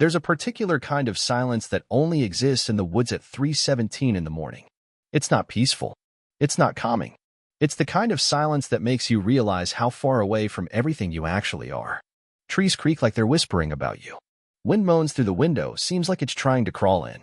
There's a particular kind of silence that only exists in the woods at 3:17 in the morning. It's not peaceful. It's not calming. It's the kind of silence that makes you realize how far away from everything you actually are. Trees creak like they're whispering about you. Wind moans through the window, seems like it's trying to crawl in.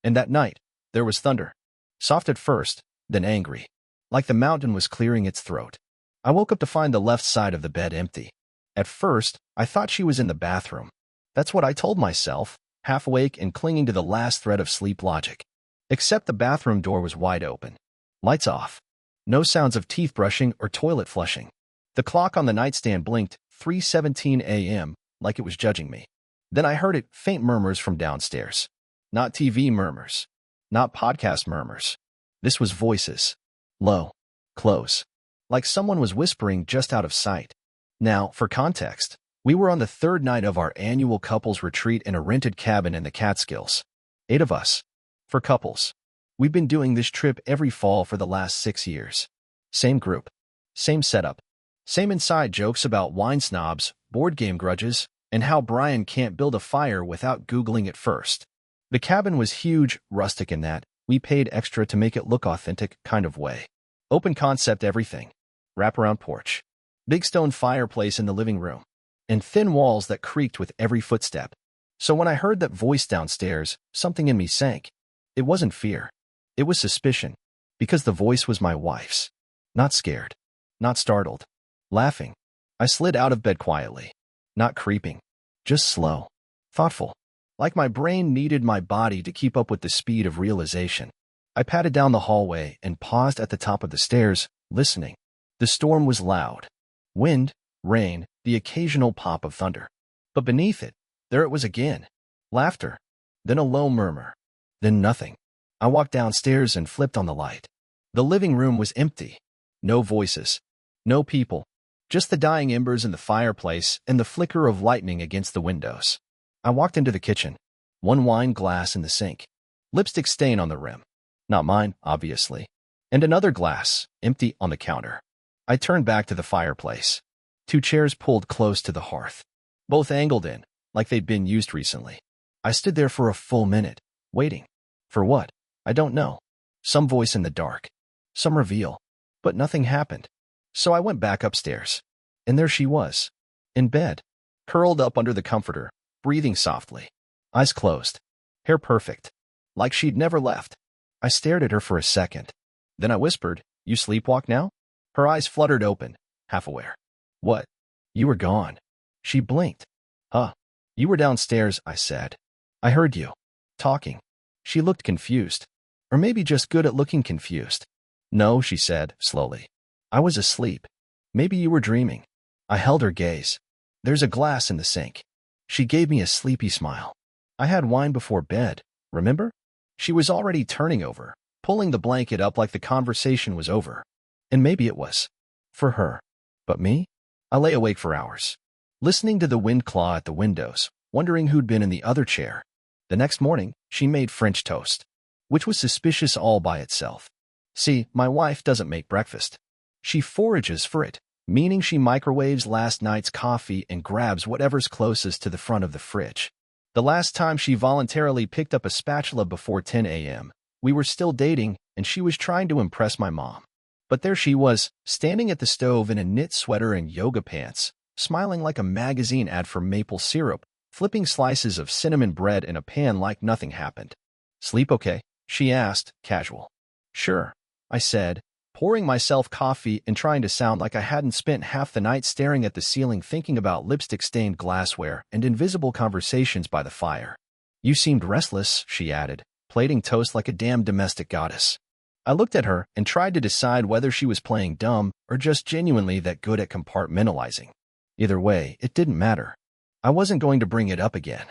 And that night, there was thunder. Soft at first, then angry. Like the mountain was clearing its throat. I woke up to find the left side of the bed empty. At first, I thought she was in the bathroom. That's what I told myself, half awake and clinging to the last thread of sleep logic. Except the bathroom door was wide open. Lights off. No sounds of teeth brushing or toilet flushing. The clock on the nightstand blinked, 3:17 a.m., like it was judging me. Then I heard it, faint murmurs from downstairs. Not TV murmurs. Not podcast murmurs. This was voices. Low. Close. Like someone was whispering just out of sight. Now, for context, we were on the third night of our annual couples retreat in a rented cabin in the Catskills. 8 of us. For couples. We've been doing this trip every fall for the last 6 years. Same group. Same setup. Same inside jokes about wine snobs, board game grudges, and how Brian can't build a fire without Googling it first. The cabin was huge, rustic in that we paid extra to make it look authentic kind of way. Open concept everything. Wraparound porch. Big stone fireplace in the living room. And thin walls that creaked with every footstep. So when I heard that voice downstairs, something in me sank. It wasn't fear. It was suspicion. Because the voice was my wife's. Not scared. Not startled. Laughing. I slid out of bed quietly. Not creeping. Just slow. Thoughtful. Like my brain needed my body to keep up with the speed of realization. I padded down the hallway and paused at the top of the stairs, listening. The storm was loud. Wind, rain, the occasional pop of thunder. But beneath it, there it was again. Laughter. Then a low murmur. Then nothing. I walked downstairs and flipped on the light. The living room was empty. No voices. No people. Just the dying embers in the fireplace and the flicker of lightning against the windows. I walked into the kitchen. One wine glass in the sink. Lipstick stain on the rim. Not mine, obviously. And another glass, empty on the counter. I turned back to the fireplace. 2 chairs pulled close to the hearth. Both angled in, like they'd been used recently. I stood there for a full minute, waiting. For what? I don't know. Some voice in the dark. Some reveal. But nothing happened. So I went back upstairs. And there she was. In bed. Curled up under the comforter, breathing softly. Eyes closed. Hair perfect. Like she'd never left. I stared at her for a second. Then I whispered, "You sleepwalk now?" Her eyes fluttered open, half aware. "What? You were gone." She blinked. "Huh. You were downstairs," I said. "I heard you. Talking." She looked confused. Or maybe just good at looking confused. "No," she said, slowly. "I was asleep. Maybe you were dreaming." I held her gaze. "There's a glass in the sink." She gave me a sleepy smile. "I had wine before bed, remember?" She was already turning over, pulling the blanket up like the conversation was over. And maybe it was. For her. But me? I lay awake for hours, listening to the wind claw at the windows, wondering who'd been in the other chair. The next morning, she made French toast, which was suspicious all by itself. See, my wife doesn't make breakfast. She forages for it, meaning she microwaves last night's coffee and grabs whatever's closest to the front of the fridge. The last time she voluntarily picked up a spatula before 10 a.m., we were still dating, and she was trying to impress my mom. But there she was, standing at the stove in a knit sweater and yoga pants, smiling like a magazine ad for maple syrup, flipping slices of cinnamon bread in a pan like nothing happened. "Sleep okay?" she asked, casual. "Sure," I said, pouring myself coffee and trying to sound like I hadn't spent half the night staring at the ceiling thinking about lipstick-stained glassware and invisible conversations by the fire. "You seemed restless," she added, plating toast like a damn domestic goddess. I looked at her and tried to decide whether she was playing dumb or just genuinely that good at compartmentalizing. Either way, it didn't matter. I wasn't going to bring it up again.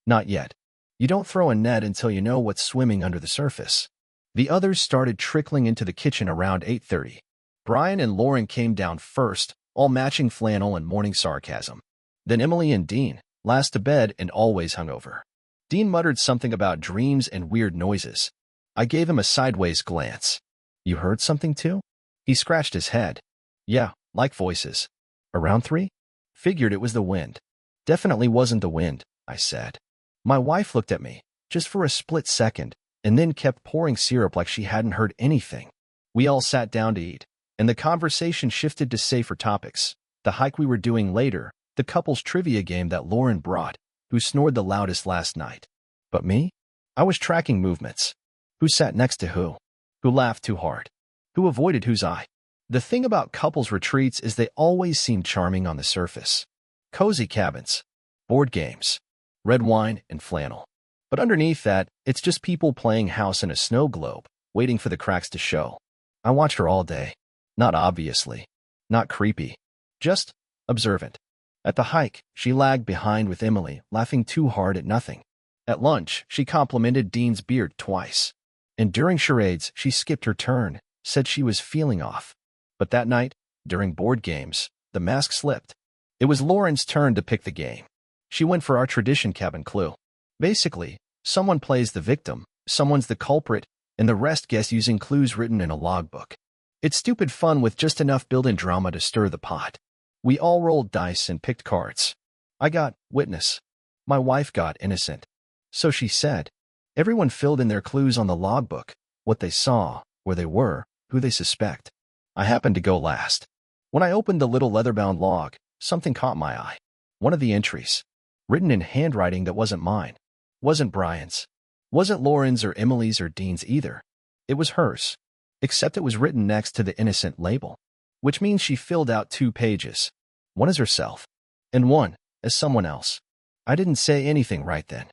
Not yet. You don't throw a net until you know what's swimming under the surface. The others started trickling into the kitchen around 8:30. Brian and Lauren came down first, all matching flannel and morning sarcasm. Then Emily and Dean, last to bed and always hungover. Dean muttered something about dreams and weird noises. I gave him a sideways glance. "You heard something too?" He scratched his head. "Yeah, like voices." "Around 3? Figured it was the wind." "Definitely wasn't the wind," I said. My wife looked at me, just for a split second, and then kept pouring syrup like she hadn't heard anything. We all sat down to eat, and the conversation shifted to safer topics. The hike we were doing later, the couple's trivia game that Lauren brought, who snored the loudest last night. But me? I was tracking movements. Who sat next to who? Who laughed too hard? Who avoided whose eye? The thing about couples retreats is they always seem charming on the surface. Cozy cabins, board games, red wine, and flannel. But underneath that, it's just people playing house in a snow globe, waiting for the cracks to show. I watched her all day. Not obviously. Not creepy. Just observant. At the hike, she lagged behind with Emily, laughing too hard at nothing. At lunch, she complimented Dean's beard twice. And during charades, she skipped her turn, said she was feeling off. But that night, during board games, the mask slipped. It was Lauren's turn to pick the game. She went for our tradition cabin clue. Basically, someone plays the victim, someone's the culprit, and the rest guess using clues written in a logbook. It's stupid fun with just enough built-in drama to stir the pot. We all rolled dice and picked cards. I got witness. My wife got innocent. So she said. Everyone filled in their clues on the logbook, what they saw, where they were, who they suspect. I happened to go last. When I opened the little leather-bound log, something caught my eye. One of the entries, written in handwriting that wasn't mine, wasn't Brian's, wasn't Lauren's or Emily's or Dean's either. It was hers, except it was written next to the innocent label, which means she filled out 2 pages. One as herself, and one as someone else. I didn't say anything right then,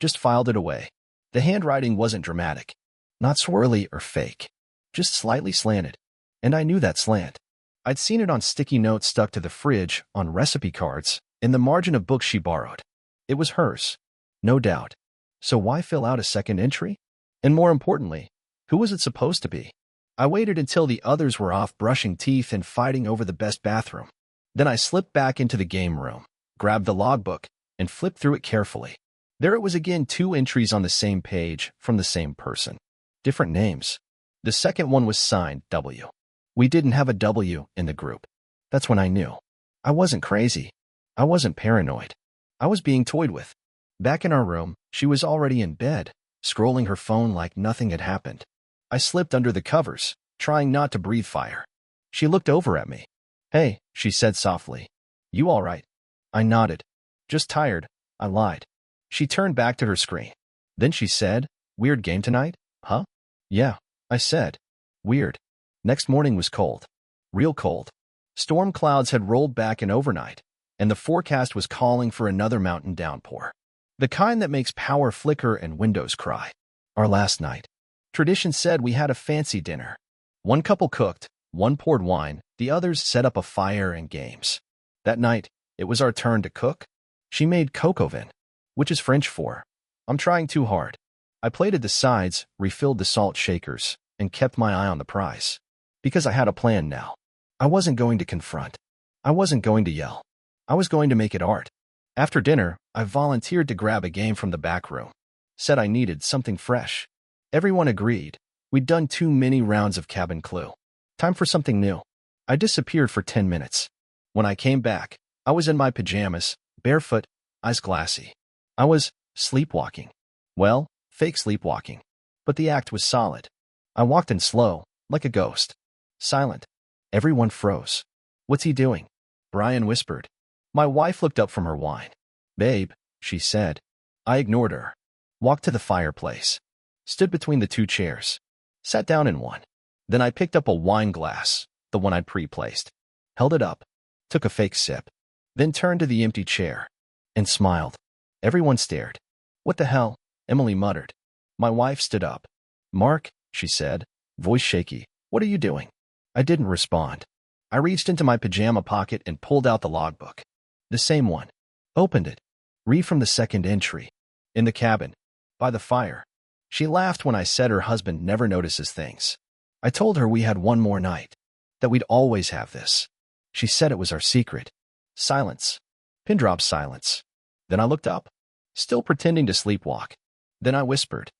just filed it away. The handwriting wasn't dramatic, not swirly or fake, just slightly slanted. And I knew that slant. I'd seen it on sticky notes stuck to the fridge, on recipe cards, in the margin of books she borrowed. It was hers, no doubt. So why fill out a second entry? And more importantly, who was it supposed to be? I waited until the others were off brushing teeth and fighting over the best bathroom. Then I slipped back into the game room, grabbed the logbook, and flipped through it carefully. There it was again, 2 entries on the same page from the same person. Different names. The second one was signed W. We didn't have a W in the group. That's when I knew. I wasn't crazy. I wasn't paranoid. I was being toyed with. Back in our room, she was already in bed, scrolling her phone like nothing had happened. I slipped under the covers, trying not to breathe fire. She looked over at me. Hey, she said softly. You all right? I nodded. Just tired, I lied. She turned back to her screen. Then she said, weird game tonight, huh? Yeah, I said. Weird. Next morning was cold. Real cold. Storm clouds had rolled back in overnight, and the forecast was calling for another mountain downpour. The kind that makes power flicker and windows cry. Our last night. Tradition said we had a fancy dinner. One couple cooked, one poured wine, the others set up a fire and games. That night, it was our turn to cook. She made coq au vin, which is French for, I'm trying too hard. I plated the sides, refilled the salt shakers, and kept my eye on the prize. Because I had a plan now. I wasn't going to confront. I wasn't going to yell. I was going to make it art. After dinner, I volunteered to grab a game from the back room. Said I needed something fresh. Everyone agreed. We'd done too many rounds of cabin clue. Time for something new. I disappeared for 10 minutes. When I came back, I was in my pajamas, barefoot, eyes glassy. I was sleepwalking. Well, fake sleepwalking. But the act was solid. I walked in slow, like a ghost. Silent. Everyone froze. What's he doing? Brian whispered. My wife looked up from her wine. Babe, she said. I ignored her. Walked to the fireplace. Stood between the 2 chairs. Sat down in one. Then I picked up a wine glass, the one I'd pre-placed. Held it up. Took a fake sip. Then turned to the empty chair. And smiled. Everyone stared. What the hell? Emily muttered. My wife stood up. Mark, she said, voice shaky, what are you doing? I didn't respond. I reached into my pajama pocket and pulled out the logbook. The same one. Opened it. Read from the second entry. In the cabin. By the fire. She laughed when I said her husband never notices things. I told her we had one more night. That we'd always have this. She said it was our secret. Silence. Pin drop silence. Then I looked up. Still pretending to sleepwalk. Then I whispered.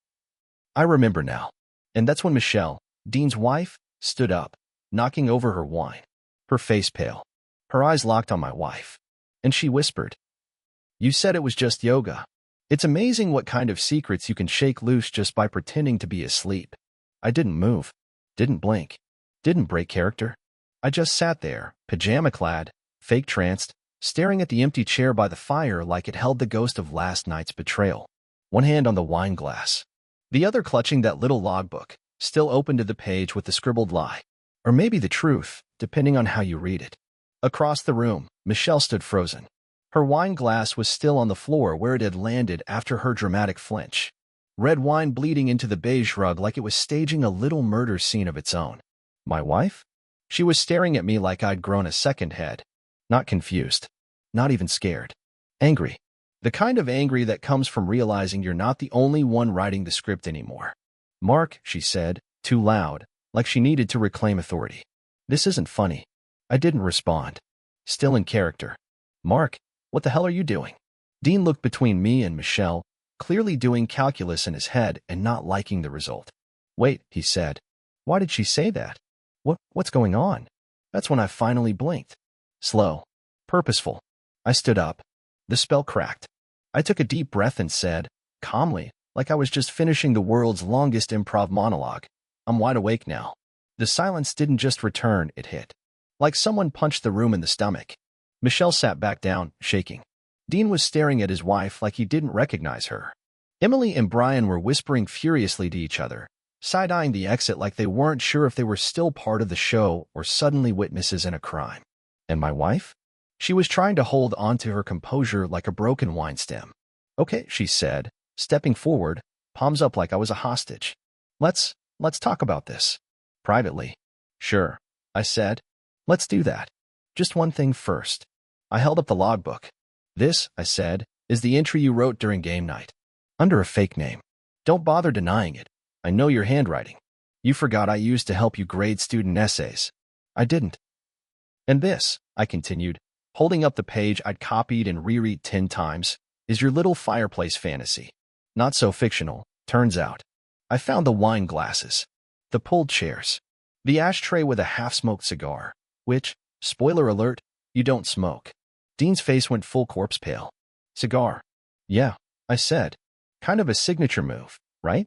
I remember now. And that's when Michelle, Dean's wife, stood up, knocking over her wine. Her face pale. Her eyes locked on my wife. And she whispered. You said it was just yoga. It's amazing what kind of secrets you can shake loose just by pretending to be asleep. I didn't move, didn't blink, didn't break character. I just sat there, pajama-clad, fake-tranced, staring at the empty chair by the fire like it held the ghost of last night's betrayal. One hand on the wine glass, the other clutching that little logbook, still open to the page with the scribbled lie. Or maybe the truth, depending on how you read it. Across the room, Michelle stood frozen. Her wine glass was still on the floor where it had landed after her dramatic flinch. Red wine bleeding into the beige rug like it was staging a little murder scene of its own. My wife? She was staring at me like I'd grown a second head. Not confused. Not even scared. Angry. The kind of angry that comes from realizing you're not the only one writing the script anymore. Mark, she said, too loud, like she needed to reclaim authority. This isn't funny. I didn't respond. Still in character. Mark, what the hell are you doing? Dean looked between me and Michelle, clearly doing calculus in his head and not liking the result. Wait, he said. Why did she say that? What's going on? That's when I finally blinked. Slow. Purposeful. I stood up. The spell cracked. I took a deep breath and said, calmly, like I was just finishing the world's longest improv monologue, I'm wide awake now. The silence didn't just return, it hit. Like someone punched the room in the stomach. Michelle sat back down, shaking. Dean was staring at his wife like he didn't recognize her. Emily and Brian were whispering furiously to each other, side-eyeing the exit like they weren't sure if they were still part of the show or suddenly witnesses in a crime. And my wife? She was trying to hold onto her composure like a broken wine stem. Okay, she said, stepping forward, palms up like I was a hostage. Let's talk about this. Privately. Sure, I said. Let's do that. Just one thing first. I held up the logbook. This, I said, is the entry you wrote during game night. Under a fake name. Don't bother denying it. I know your handwriting. You forgot I used to help you grade student essays. I didn't. And this, I continued, holding up the page I'd copied and reread 10 times, is your little fireplace fantasy. Not so fictional, turns out. I found the wine glasses, the pulled chairs, the ashtray with a half-smoked cigar, which, spoiler alert, you don't smoke. Dean's face went full corpse pale. Cigar. Yeah, I said. Kind of a signature move, right?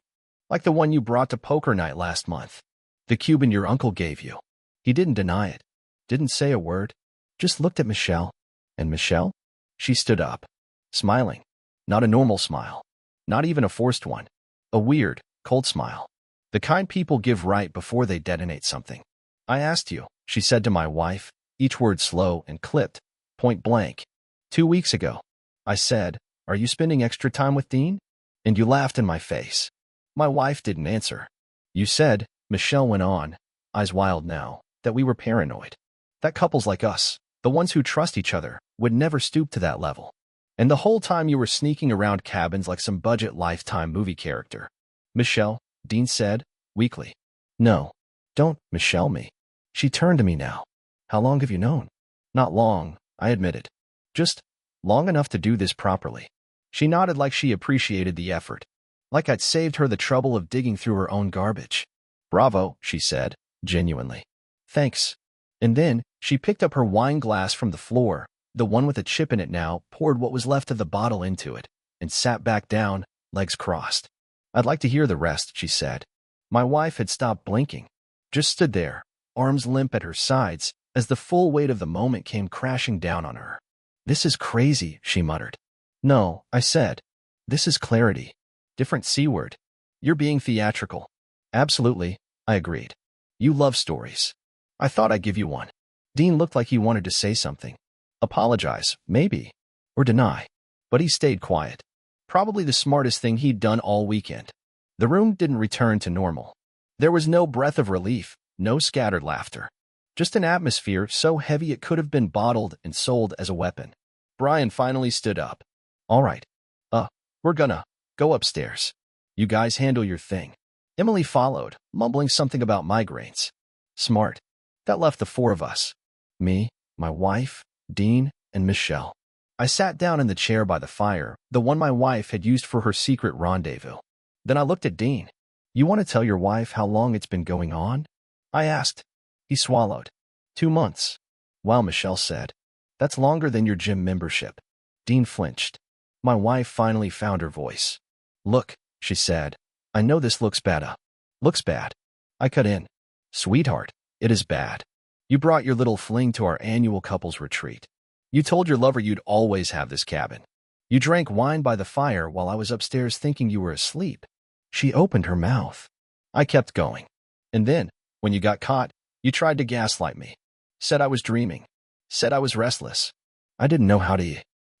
Like the one you brought to poker night last month. The Cuban your uncle gave you. He didn't deny it. Didn't say a word. Just looked at Michelle. And Michelle? She stood up. Smiling. Not a normal smile. Not even a forced one. A weird, cold smile. The kind people give right before they detonate something. I asked you, she said to my wife, each word slow and clipped, point blank. 2 weeks ago. I said, are you spending extra time with Dean? And you laughed in my face. My wife didn't answer. You said, Michelle went on, eyes wild now, that we were paranoid. That couples like us, the ones who trust each other, would never stoop to that level. And the whole time you were sneaking around cabins like some budget Lifetime movie character. Michelle, Dean said, weakly. No, don't Michelle me. She turned to me now. How long have you known? Not long, I admitted. Just long enough to do this properly. She nodded like she appreciated the effort. Like I'd saved her the trouble of digging through her own garbage. Bravo, she said, genuinely. Thanks. And then, she picked up her wine glass from the floor, the one with a chip in it now, poured what was left of the bottle into it, and sat back down, legs crossed. I'd like to hear the rest, she said. My wife had stopped blinking. Just stood there, arms limp at her sides, as the full weight of the moment came crashing down on her. This is crazy, she muttered. No, I said. This is clarity. Different C-word. You're being theatrical. Absolutely, I agreed. You love stories. I thought I'd give you one. Dean looked like he wanted to say something. Apologize, maybe. Or deny. But he stayed quiet. Probably the smartest thing he'd done all weekend. The room didn't return to normal. There was no breath of relief, no scattered laughter. Just an atmosphere so heavy it could have been bottled and sold as a weapon. Brian finally stood up. All right. We're gonna go upstairs. You guys handle your thing. Emily followed, mumbling something about migraines. Smart. That left the 4 of us. Me, my wife, Dean, and Michelle. I sat down in the chair by the fire, the one my wife had used for her secret rendezvous. Then I looked at Dean. You want to tell your wife how long it's been going on? I asked. He swallowed. 2 months. Wow, Michelle said. That's longer than your gym membership. Dean flinched. My wife finally found her voice. Look, she said. I know this looks bad. Looks bad. I cut in. Sweetheart, it is bad. You brought your little fling to our annual couples retreat. You told your lover you'd always have this cabin. You drank wine by the fire while I was upstairs thinking you were asleep. She opened her mouth. I kept going. And then, when you got caught, you tried to gaslight me. Said I was dreaming. Said I was restless. I didn't know how to.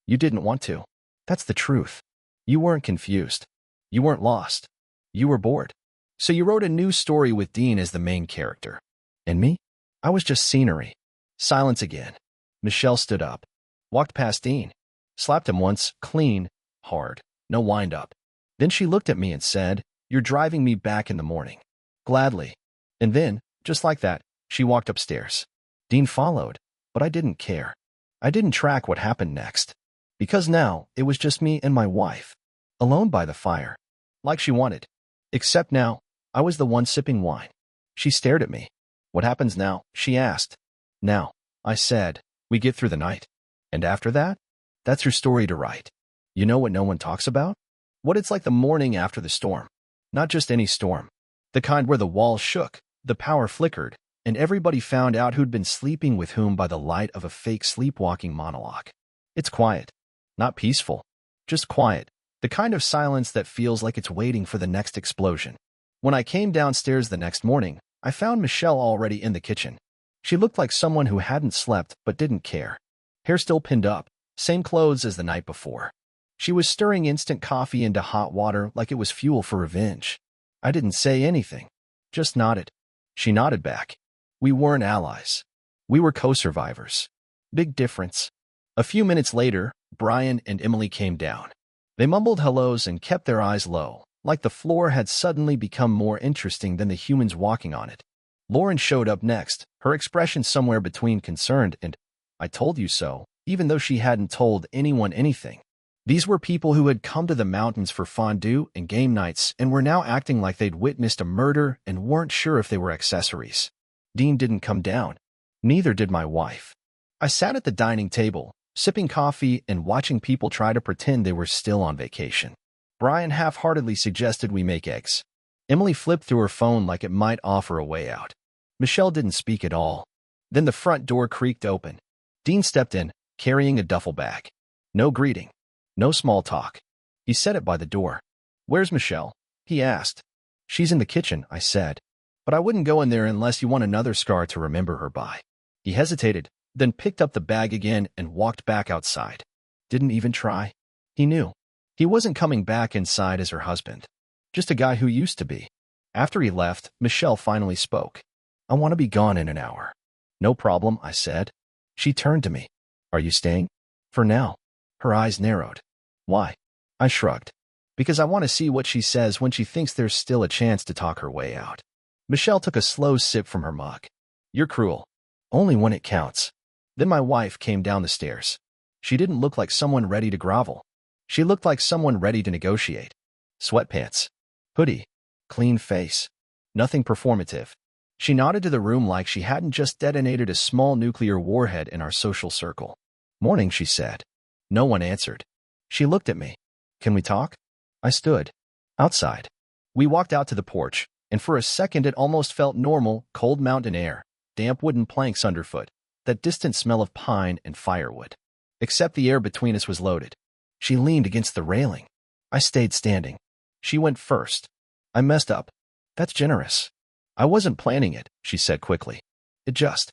You didn't want to. That's the truth. You weren't confused. You weren't lost. You were bored. So you wrote a new story with Dean as the main character. And me? I was just scenery. Silence again. Michelle stood up. Walked past Dean. Slapped him once, clean, hard, no wind-up. Then she looked at me and said, You're driving me back in the morning. Gladly. And then, just like that, she walked upstairs. Dean followed, but I didn't care. I didn't track what happened next. Because now, it was just me and my wife. Alone by the fire. Like she wanted. Except now, I was the one sipping wine. She stared at me. What happens now? She asked. Now, I said, we get through the night. And after that? That's your story to write. You know what no one talks about? What it's like the morning after the storm. Not just any storm. The kind where the walls shook, the power flickered, and everybody found out who'd been sleeping with whom by the light of a fake sleepwalking monologue. It's quiet. Not peaceful. Just quiet. The kind of silence that feels like it's waiting for the next explosion. When I came downstairs the next morning, I found Michelle already in the kitchen. She looked like someone who hadn't slept but didn't care. Hair still pinned up, same clothes as the night before. She was stirring instant coffee into hot water like it was fuel for revenge. I didn't say anything. Just nodded. She nodded back. We weren't allies. We were co-survivors. Big difference. A few minutes later, Brian and Emily came down. They mumbled hellos and kept their eyes low, like the floor had suddenly become more interesting than the humans walking on it. Lauren showed up next, her expression somewhere between concerned and, I told you so, even though she hadn't told anyone anything. These were people who had come to the mountains for fondue and game nights and were now acting like they'd witnessed a murder and weren't sure if they were accessories. Dean didn't come down. Neither did my wife. I sat at the dining table, sipping coffee and watching people try to pretend they were still on vacation. Brian half-heartedly suggested we make eggs. Emily flipped through her phone like it might offer a way out. Michelle didn't speak at all. Then the front door creaked open. Dean stepped in, carrying a duffel bag. No greeting. No small talk. He set it by the door. Where's Michelle? He asked. She's in the kitchen, I said. But I wouldn't go in there unless you want another scar to remember her by. He hesitated, then picked up the bag again and walked back outside. Didn't even try. He knew. He wasn't coming back inside as her husband. Just a guy who used to be. After he left, Michelle finally spoke. I want to be gone in an hour. No problem, I said. She turned to me. Are you staying? For now. Her eyes narrowed. Why? I shrugged. Because I want to see what she says when she thinks there's still a chance to talk her way out. Michelle took a slow sip from her mug. You're cruel. Only when it counts. Then my wife came down the stairs. She didn't look like someone ready to grovel. She looked like someone ready to negotiate. Sweatpants. Hoodie. Clean face. Nothing performative. She nodded to the room like she hadn't just detonated a small nuclear warhead in our social circle. Morning, she said. No one answered. She looked at me. Can we talk? I stood. Outside. We walked out to the porch, and for a second it almost felt normal, cold mountain air, damp wooden planks underfoot, that distant smell of pine and firewood. Except the air between us was loaded. She leaned against the railing. I stayed standing. She went first. I messed up. That's generous. I wasn't planning it, she said quickly. It just...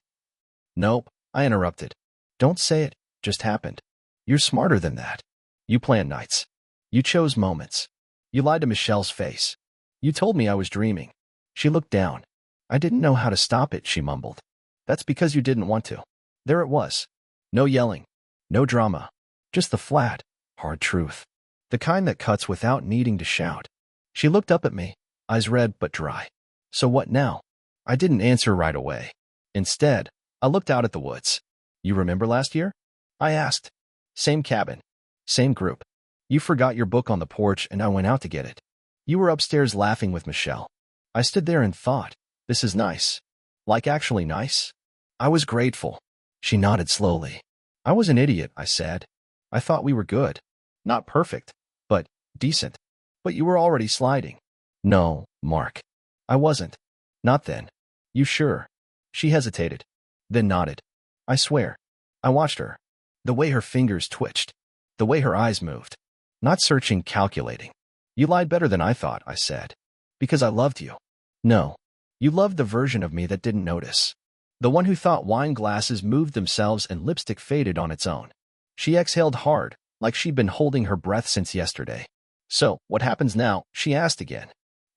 Nope, I interrupted. Don't say it, just happened. You're smarter than that. You planned nights. You chose moments. You lied to Michelle's face. You told me I was dreaming. She looked down. I didn't know how to stop it, she mumbled. That's because you didn't want to. There it was. No yelling. No drama. Just the flat, hard truth. The kind that cuts without needing to shout. She looked up at me, eyes red but dry. So what now? I didn't answer right away. Instead, I looked out at the woods. You remember last year? I asked. Same cabin. Same group. You forgot your book on the porch and I went out to get it. You were upstairs laughing with Michelle. I stood there and thought, this is nice. Like actually nice? I was grateful. She nodded slowly. I was an idiot, I said. I thought we were good. Not perfect, but decent. But you were already sliding. No, Mark. I wasn't. Not then. You sure? She hesitated, then nodded. I swear. I watched her. The way her fingers twitched. The way her eyes moved. Not searching, calculating. You lied better than I thought, I said. Because I loved you. No. You loved the version of me that didn't notice. The one who thought wine glasses moved themselves and lipstick faded on its own. She exhaled hard, like she'd been holding her breath since yesterday. So, what happens now? She asked again.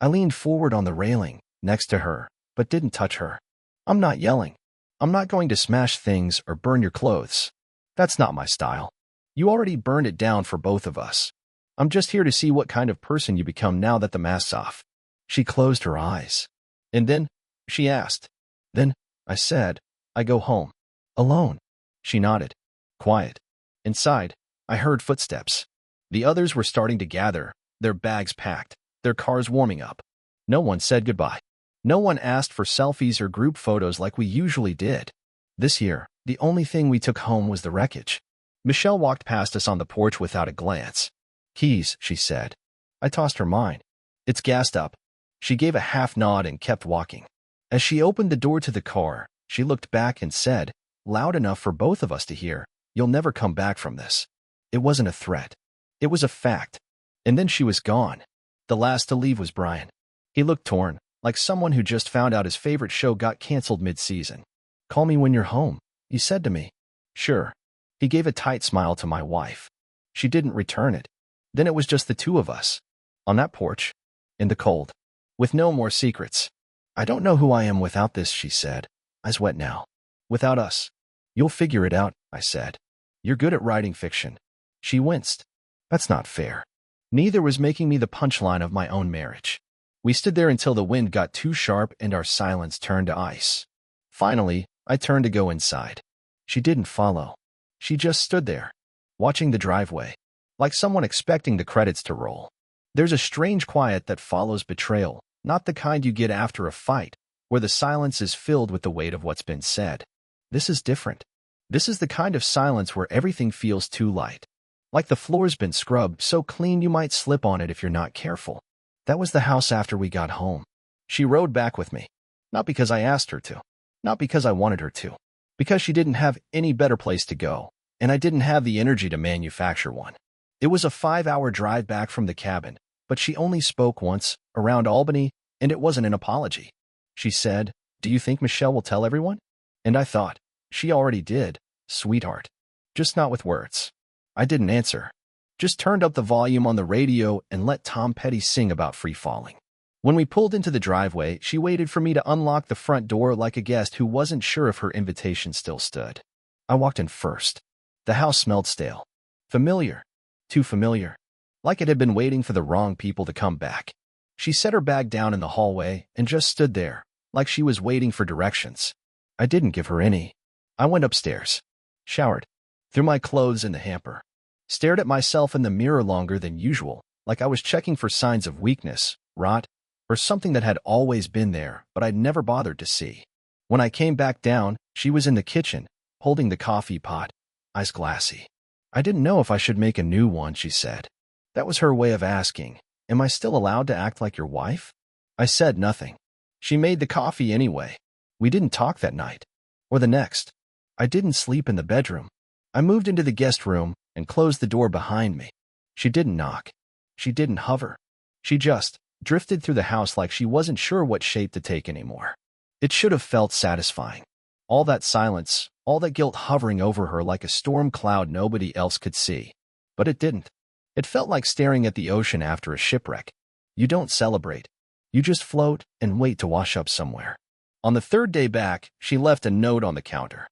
I leaned forward on the railing, next to her, but didn't touch her. I'm not yelling. I'm not going to smash things or burn your clothes. That's not my style. You already burned it down for both of us. I'm just here to see what kind of person you become now that the mask's off. She closed her eyes. And then, she asked. Then, I said, I go home. Alone. She nodded. Quiet. Inside, I heard footsteps. The others were starting to gather, their bags packed, their cars warming up. No one said goodbye. No one asked for selfies or group photos like we usually did. This year, the only thing we took home was the wreckage. Michelle walked past us on the porch without a glance. Keys, she said. I tossed her mine. It's gassed up. She gave a half nod and kept walking. As she opened the door to the car, she looked back and said, loud enough for both of us to hear, you'll never come back from this. It wasn't a threat. It was a fact. And then she was gone. The last to leave was Brian. He looked torn, like someone who just found out his favorite show got canceled mid-season. Call me when you're home, he said to me. Sure. He gave a tight smile to my wife. She didn't return it. Then it was just the two of us. On that porch. In the cold. With no more secrets. I don't know who I am without this, she said. Eyes wet now. Without us. You'll figure it out, I said. You're good at writing fiction. She winced. That's not fair. Neither was making me the punchline of my own marriage. We stood there until the wind got too sharp and our silence turned to ice. Finally, I turned to go inside. She didn't follow. She just stood there, watching the driveway, like someone expecting the credits to roll. There's a strange quiet that follows betrayal, not the kind you get after a fight, where the silence is filled with the weight of what's been said. This is different. This is the kind of silence where everything feels too light. Like the floor's been scrubbed so clean you might slip on it if you're not careful. That was the house after we got home. She rode back with me. Not because I asked her to. Not because I wanted her to. Because she didn't have any better place to go, and I didn't have the energy to manufacture one. It was a 5-hour drive back from the cabin, but she only spoke once, around Albany, and it wasn't an apology. She said, do you think Michelle will tell everyone? And I thought, she already did, sweetheart. Just not with words. I didn't answer. Just turned up the volume on the radio and let Tom Petty sing about free falling. When we pulled into the driveway, she waited for me to unlock the front door like a guest who wasn't sure if her invitation still stood. I walked in first. The house smelled stale. Familiar. Too familiar. Like it had been waiting for the wrong people to come back. She set her bag down in the hallway and just stood there, like she was waiting for directions. I didn't give her any. I went upstairs. Showered. Threw my clothes in the hamper. Stared at myself in the mirror longer than usual, like I was checking for signs of weakness, rot, or something that had always been there, but I'd never bothered to see. When I came back down, she was in the kitchen, holding the coffee pot, eyes glassy. I didn't know if I should make a new one, she said. That was her way of asking, am I still allowed to act like your wife? I said nothing. She made the coffee anyway. We didn't talk that night. Or the next. I didn't sleep in the bedroom. I moved into the guest room and closed the door behind me. She didn't knock. She didn't hover. She just drifted through the house like she wasn't sure what shape to take anymore. It should have felt satisfying. All that silence, all that guilt hovering over her like a storm cloud nobody else could see. But it didn't. It felt like staring at the ocean after a shipwreck. You don't celebrate. You just float and wait to wash up somewhere. On the third day back, she left a note on the counter.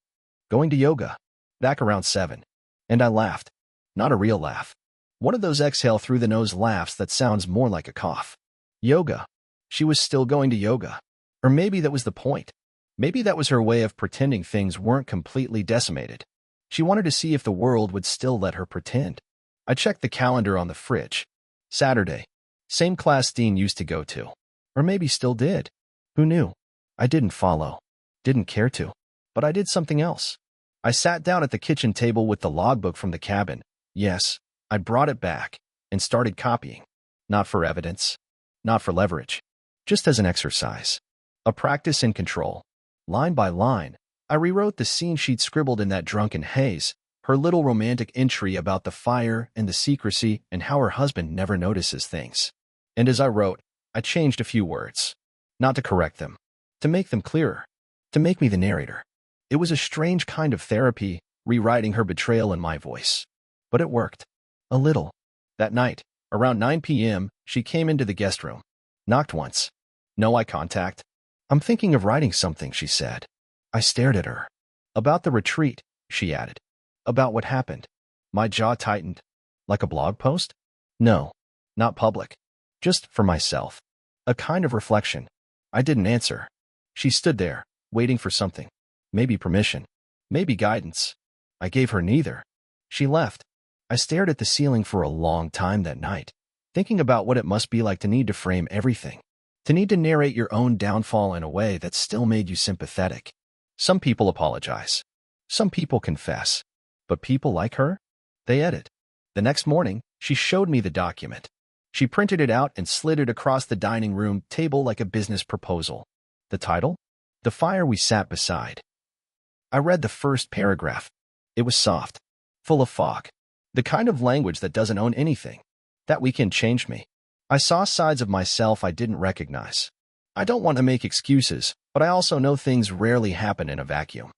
Going to yoga. Back around 7. And I laughed. Not a real laugh. One of those exhale through the nose laughs that sounds more like a cough. Yoga. She was still going to yoga. Or maybe that was the point. Maybe that was her way of pretending things weren't completely decimated. She wanted to see if the world would still let her pretend. I checked the calendar on the fridge. Saturday. Same class Dean used to go to. Or maybe still did. Who knew? I didn't follow. Didn't care to. But I did something else. I sat down at the kitchen table with the logbook from the cabin. Yes, I brought it back and started copying. Not for evidence, not for leverage, just as an exercise. A practice in control. Line by line, I rewrote the scene she'd scribbled in that drunken haze, her little romantic entry about the fire and the secrecy and how her husband never notices things. And as I wrote, I changed a few words. Not to correct them, to make them clearer, to make me the narrator. It was a strange kind of therapy, rewriting her betrayal in my voice. But it worked. A little. That night, around 9 p.m., she came into the guest room. Knocked once. No eye contact. "I'm thinking of writing something," she said. I stared at her. "About the retreat," she added. "About what happened." My jaw tightened. "Like a blog post?" "No, not public. Just for myself. A kind of reflection." I didn't answer. She stood there, waiting for something. Maybe permission. Maybe guidance. I gave her neither. She left. I stared at the ceiling for a long time that night, thinking about what it must be like to need to frame everything, to need to narrate your own downfall in a way that still made you sympathetic. Some people apologize. Some people confess. But people like her? They edit. The next morning, she showed me the document. She printed it out and slid it across the dining room table like a business proposal. The title? "The Fire We Sat Beside." I read the first paragraph. It was soft, full of fog, the kind of language that doesn't own anything. That weekend changed me. I saw sides of myself I didn't recognize. I don't want to make excuses, but I also know things rarely happen in a vacuum.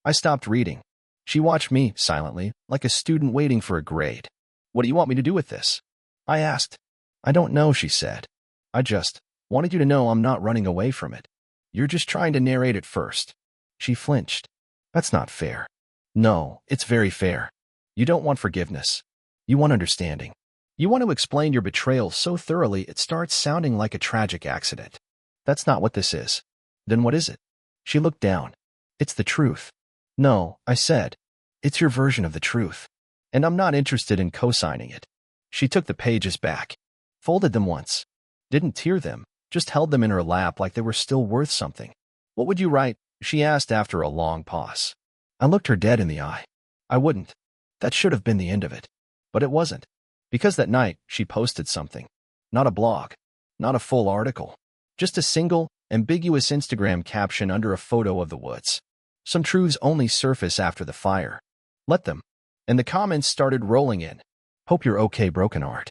I stopped reading. She watched me silently, like a student waiting for a grade. "What do you want me to do with this?" I asked. "I don't know," she said. "I just wanted you to know I'm not running away from it. You're just trying to narrate it first." She flinched. "That's not fair." "No, it's very fair. You don't want forgiveness. You want understanding. You want to explain your betrayal so thoroughly it starts sounding like a tragic accident. That's not what this is." "Then what is it?" She looked down. "It's the truth." "No," I said. "It's your version of the truth. And I'm not interested in co-signing it." She took the pages back, folded them once, didn't tear them, just held them in her lap like they were still worth something. "What would you write?" she asked after a long pause. I looked her dead in the eye. I wouldn't. That should have been the end of it. But it wasn't. Because that night, she posted something. Not a blog. Not a full article. Just a single, ambiguous Instagram caption under a photo of the woods. Some truths only surface after the fire. Let them. And the comments started rolling in. "Hope you're okay, broken heart.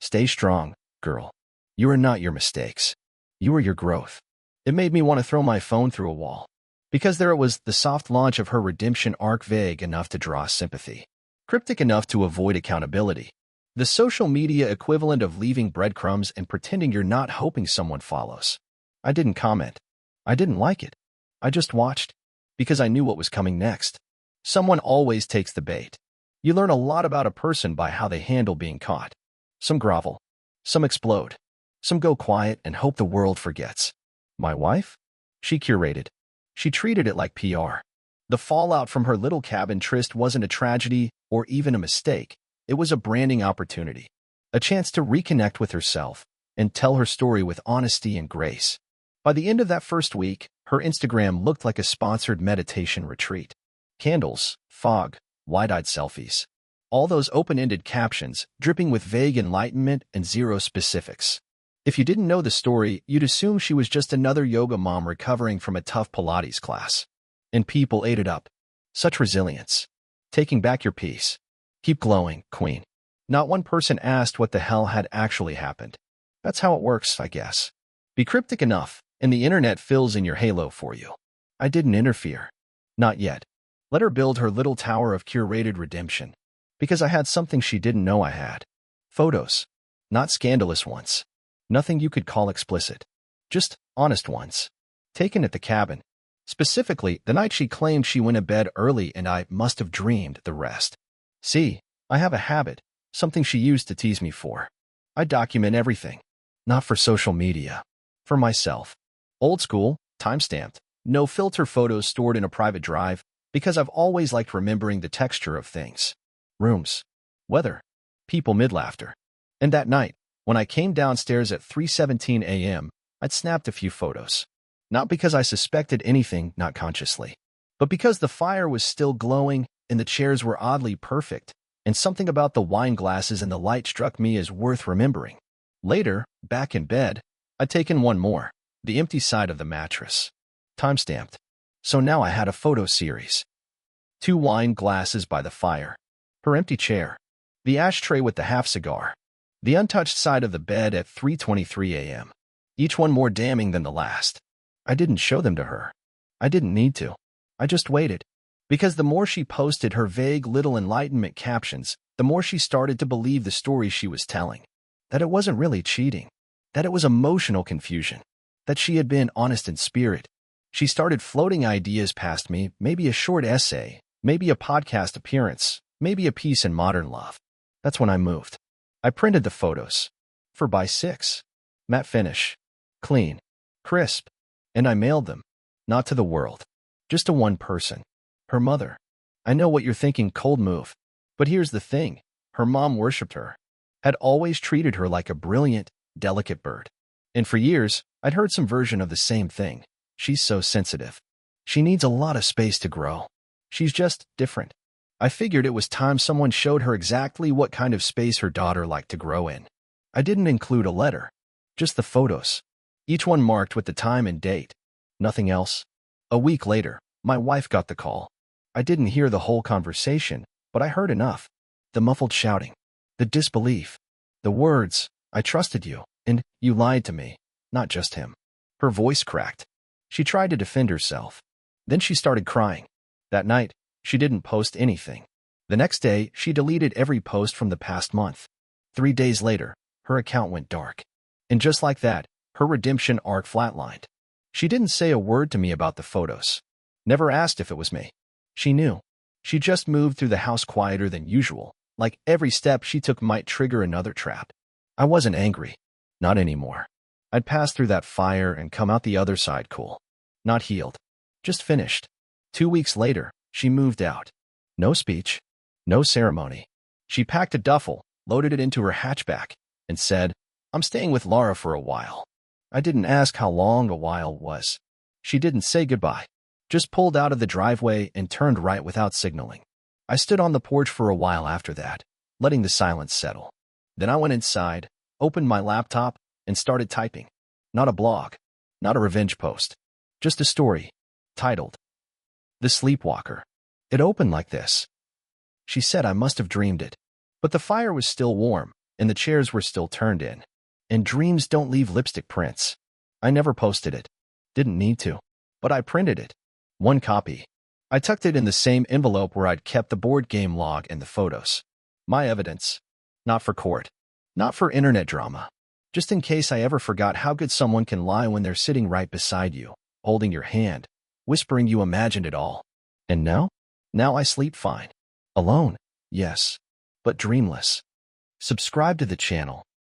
Stay strong, girl. You are not your mistakes. You are your growth." It made me want to throw my phone through a wall. Because there it was, the soft launch of her redemption arc, vague enough to draw sympathy, cryptic enough to avoid accountability. The social media equivalent of leaving breadcrumbs and pretending you're not, hoping someone follows. I didn't comment. I didn't like it. I just watched. Because I knew what was coming next. Someone always takes the bait. You learn a lot about a person by how they handle being caught. Some grovel. Some explode. Some go quiet and hope the world forgets. My wife? She curated. She treated it like PR. The fallout from her little cabin tryst wasn't a tragedy or even a mistake. It was a branding opportunity. A chance to reconnect with herself and tell her story with honesty and grace. By the end of that first week, her Instagram looked like a sponsored meditation retreat. Candles, fog, wide-eyed selfies. All those open-ended captions, dripping with vague enlightenment and zero specifics. If you didn't know the story, you'd assume she was just another yoga mom recovering from a tough Pilates class. And people ate it up. Such resilience. Taking back your peace. Keep glowing, queen. Not one person asked what the hell had actually happened. That's how it works, I guess. Be cryptic enough, and the internet fills in your halo for you. I didn't interfere. Not yet. Let her build her little tower of curated redemption. Because I had something she didn't know I had. Photos. Not scandalous ones. Nothing you could call explicit. Just honest ones. Taken at the cabin. Specifically, the night she claimed she went to bed early and I must have dreamed the rest. See, I have a habit. Something she used to tease me for. I document everything. Not for social media. For myself. Old school, time-stamped, no filter photos stored in a private drive, because I've always liked remembering the texture of things. Rooms. Weather. People mid-laughter. And that night, when I came downstairs at 3:17 a.m., I'd snapped a few photos. Not because I suspected anything, not consciously, but because the fire was still glowing and the chairs were oddly perfect, and something about the wine glasses and the light struck me as worth remembering. Later, back in bed, I'd taken one more, the empty side of the mattress. Timestamped. So now I had a photo series. 2 wine glasses by the fire. Her empty chair. The ashtray with the half cigar. The untouched side of the bed at 3:23 a.m. Each one more damning than the last. I didn't show them to her. I didn't need to. I just waited. Because the more she posted her vague little enlightenment captions, the more she started to believe the story she was telling. That it wasn't really cheating. That it was emotional confusion. That she had been honest in spirit. She started floating ideas past me, maybe a short essay, maybe a podcast appearance, maybe a piece in Modern Love. That's when I moved. I printed the photos. For by 6. Matte finish. Clean. Crisp. And I mailed them. Not to the world. Just to one person. Her mother. I know what you're thinking, cold move. But here's the thing. Her mom worshipped her. Had always treated her like a brilliant, delicate bird. And for years, I'd heard some version of the same thing. She's so sensitive. She needs a lot of space to grow. She's just different. I figured it was time someone showed her exactly what kind of space her daughter liked to grow in. I didn't include a letter. Just the photos. Each one marked with the time and date. Nothing else. A week later, my wife got the call. I didn't hear the whole conversation, but I heard enough. The muffled shouting. The disbelief. The words, I trusted you, and you lied to me. Not just him. Her voice cracked. She tried to defend herself. Then she started crying. That night, she didn't post anything. The next day, she deleted every post from the past month. 3 days later, her account went dark. And just like that, her redemption arc flatlined. She didn't say a word to me about the photos. Never asked if it was me. She knew. She just moved through the house quieter than usual, like every step she took might trigger another trap. I wasn't angry. Not anymore. I'd passed through that fire and come out the other side cool. Not healed. Just finished. 2 weeks later, she moved out. No speech. No ceremony. She packed a duffel, loaded it into her hatchback, and said, I'm staying with Laura for a while. I didn't ask how long a while was. She didn't say goodbye. Just pulled out of the driveway and turned right without signaling. I stood on the porch for a while after that, letting the silence settle. Then I went inside, opened my laptop, and started typing. Not a blog. Not a revenge post. Just a story. Titled, The Sleepwalker. It opened like this. She said I must have dreamed it. But the fire was still warm, and the chairs were still turned in. And dreams don't leave lipstick prints. I never posted it. Didn't need to. But I printed it. 1 copy. I tucked it in the same envelope where I'd kept the board game log and the photos. My evidence. Not for court. Not for internet drama. Just in case I ever forgot how good someone can lie when they're sitting right beside you, holding your hand, whispering you imagined it all. And now? Now I sleep fine. Alone, yes, but dreamless. Subscribe to the channel